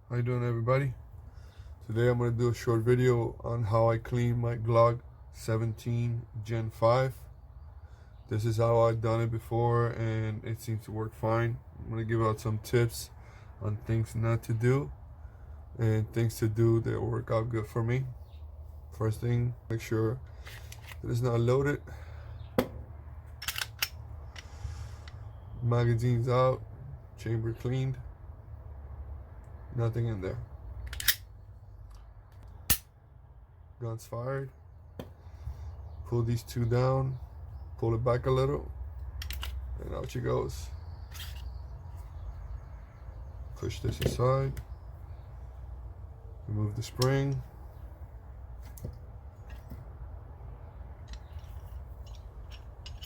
How you doing, everybody? Today I'm going to do a short video on how I clean my Glock 17 Gen 5. This is how I've done it before and it seems to work fine. I'm going to give out some tips on things not to do and things to do that work out good for me. First thing, make sure that it's not loaded. Magazine's out, chamber cleaned, nothing in there. Guns fired. Pull these two down, pull it back a little, and out she goes. Push this aside, remove the spring,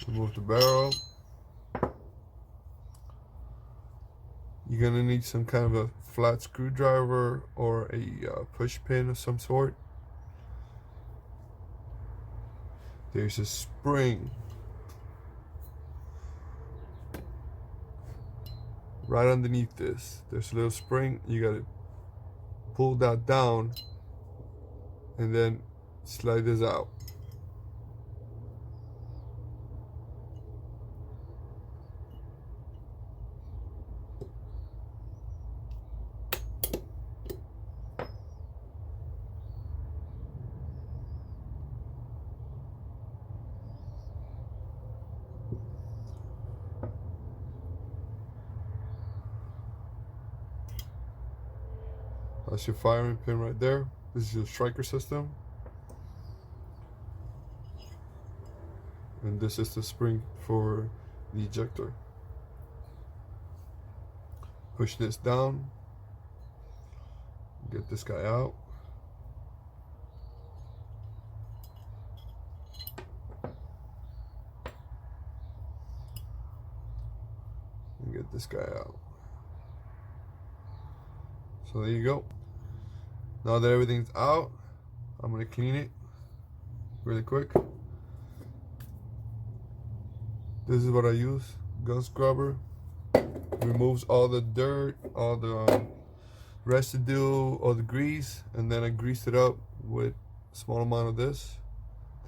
remove the barrel. You're gonna need some kind of a flat screwdriver or a push pin of some sort. There's a spring right underneath this. There's a little spring. You gotta pull that down and then slide this out. That's your firing pin right there. This is your striker system. And this is the spring for the ejector. Push this down. Get this guy out. And get this guy out. So there you go. Now that everything's out, I'm gonna clean it really quick. This is what I use, gun scrubber. Removes all the dirt, all the residue, all the grease, and then I grease it up with a small amount of this.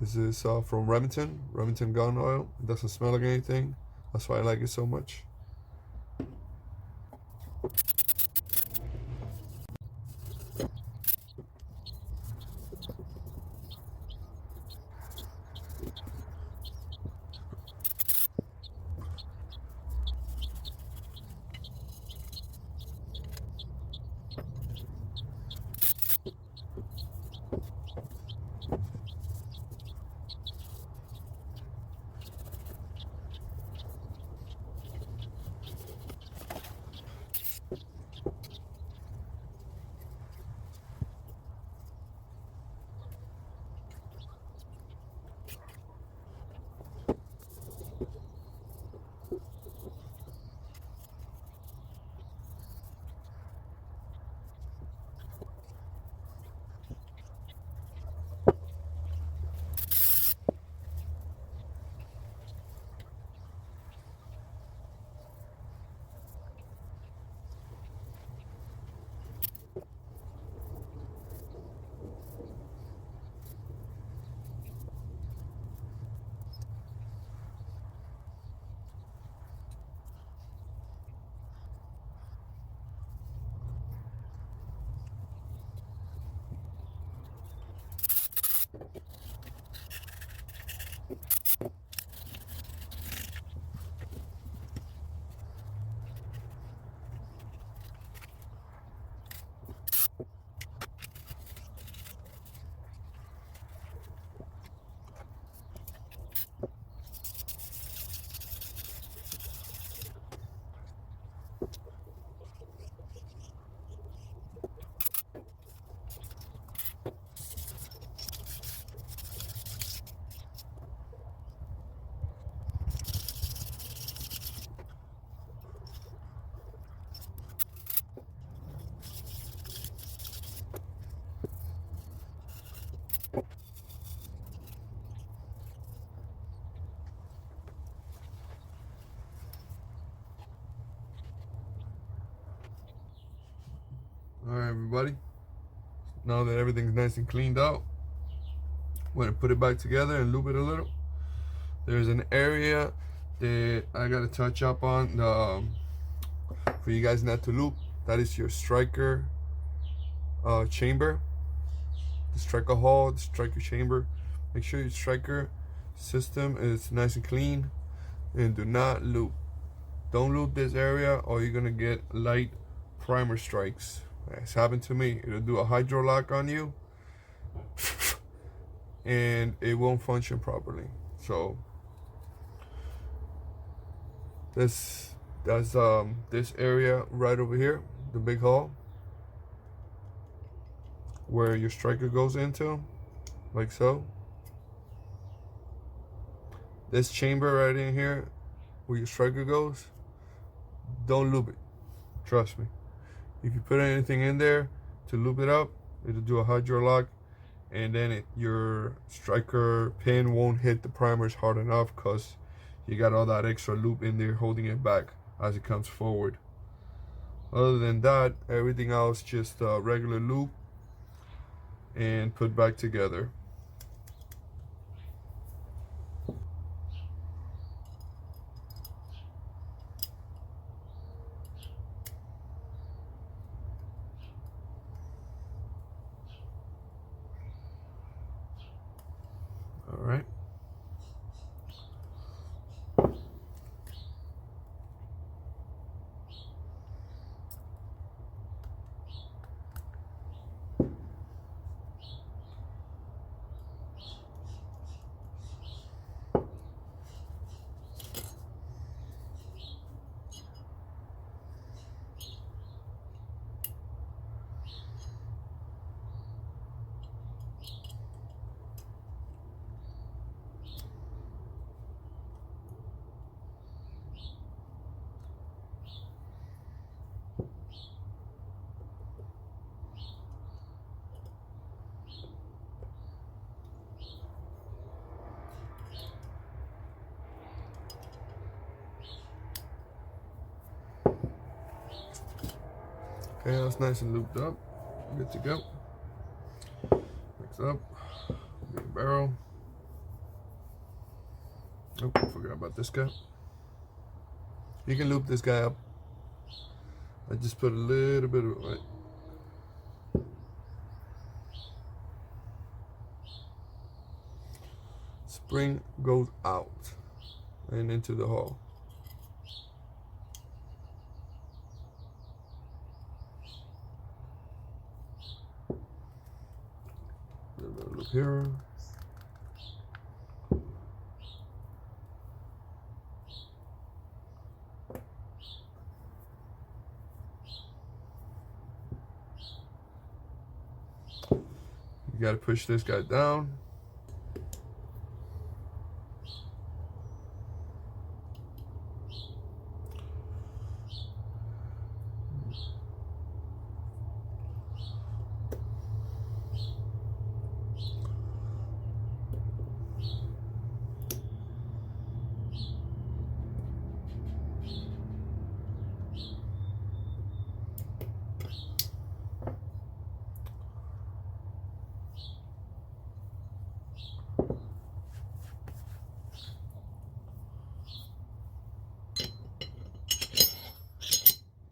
This is from Remington gun oil. It doesn't smell like anything. That's why I like it so much. Alright, everybody. Now that everything's nice and cleaned out, I'm gonna put it back together and lube it a little. There's an area that I gotta touch up on for you guys not to lube. That is your striker chamber, the striker hull, the striker chamber. Make sure your striker system is nice and clean, and do not lube. Don't lube this area or you're gonna get light primer strikes. It's happened to me. It'll do a hydro lock on you and it won't function properly. So that's this area right over here, the big hole where your striker goes into, like so. This chamber right in here where your striker goes, don't lube it. Trust me. If you put anything in there to lube it up, it'll do a hydro lock, and then your striker pin won't hit the primers hard enough because you got all that extra lube in there holding it back as it comes forward. Other than that, everything else just regular lube and put back together. All right. Okay, that's nice and looped up. Good to go. Mix up. Get a barrel. Oh, I forgot about this guy. You can loop this guy up. I just put a little bit of it. Spring goes out and into the hole. A little bit of loop here. You got to push this guy down.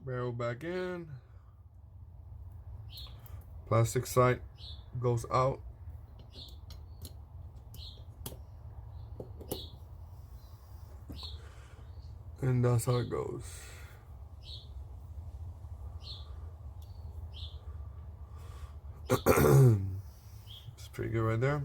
Barrel back in. Plastic sight goes out. And that's how it goes. It's pretty good right there.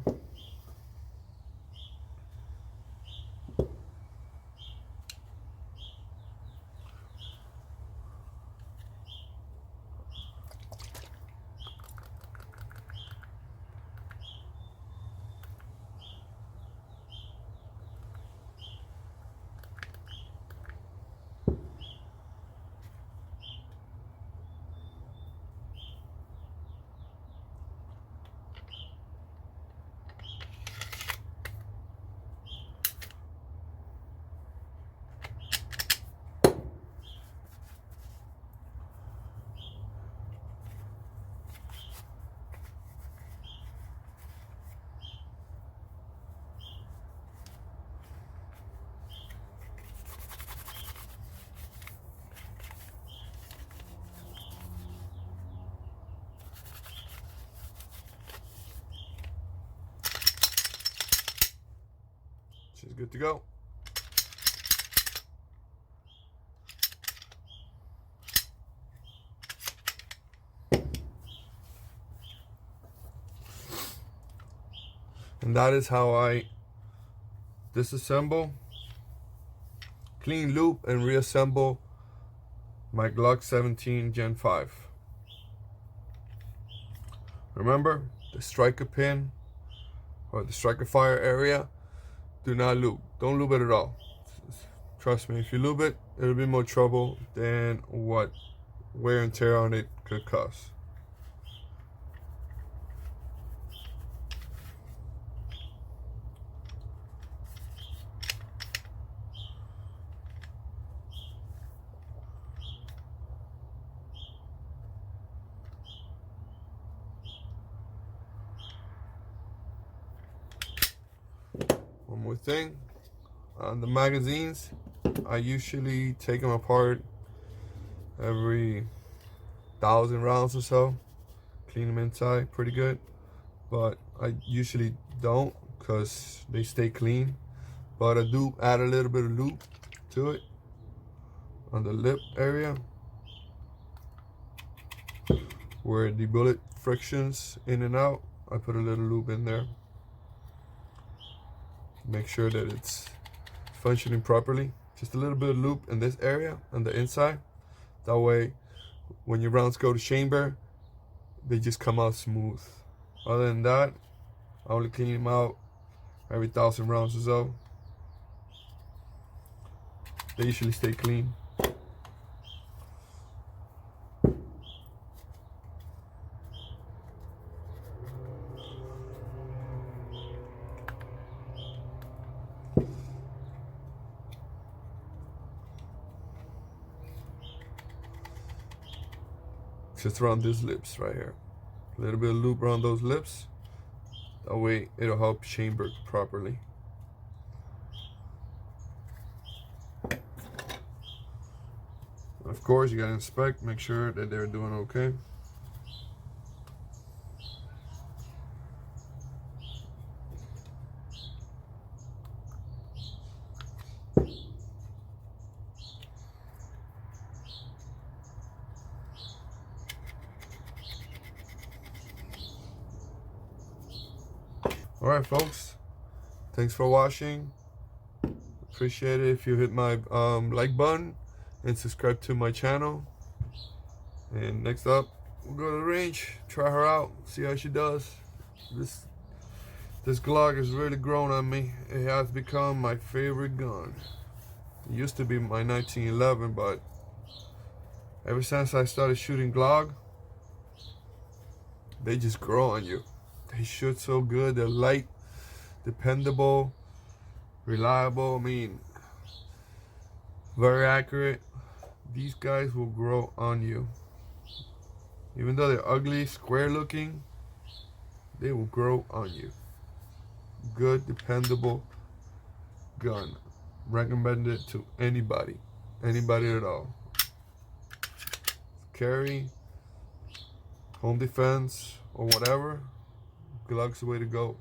good to go. And that is how I disassemble, clean, loop, and reassemble my Glock 17 Gen 5. Remember, the striker pin or the striker fire area, do not lube. Don't lube it at all. Trust me, if you lube it, it'll be more trouble than what wear and tear on it could cause. One more thing, on the magazines, I usually take them apart every 1,000 rounds or so, clean them inside pretty good, but I usually don't because they stay clean. But I do add a little bit of lube to it on the lip area where the bullet frictions in and out. I put a little lube in there. Make sure that it's functioning properly. Just a little bit of lube in this area on the inside. That way, when your rounds go to chamber, they just come out smooth. Other than that, I only clean them out every 1,000 rounds or so. They usually stay clean. Just around these lips right here. A little bit of lube around those lips. That way it'll help chamber properly. Of course, you gotta inspect, make sure that they're doing okay. Alright folks, thanks for watching. Appreciate it if you hit my like button and subscribe to my channel. And next up, we'll go to the range, try her out, see how she does. This Glock has really grown on me. It has become my favorite gun. It used to be my 1911, but ever since I started shooting Glock, they just grow on you. They shoot so good. They're light, dependable, reliable. I mean, very accurate. These guys will grow on you. Even though they're ugly, square looking, they will grow on you. Good, dependable gun. Recommend it to anybody. Anybody at all. Carry, home defense, or whatever. Glock's the way to go.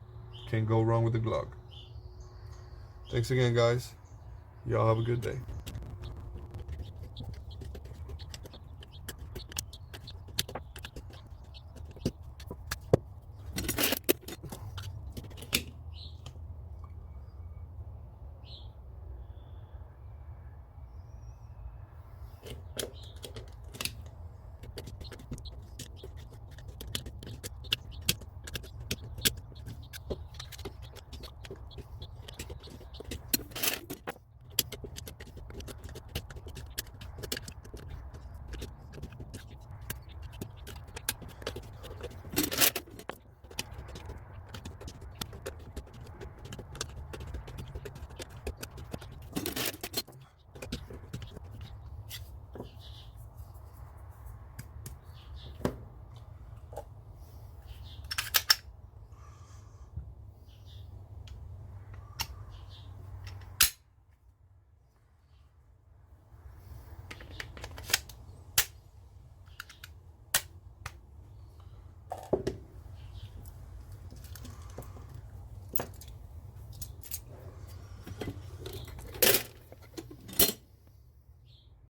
Can't go wrong with the Glock. Thanks again, guys. Y'all have a good day.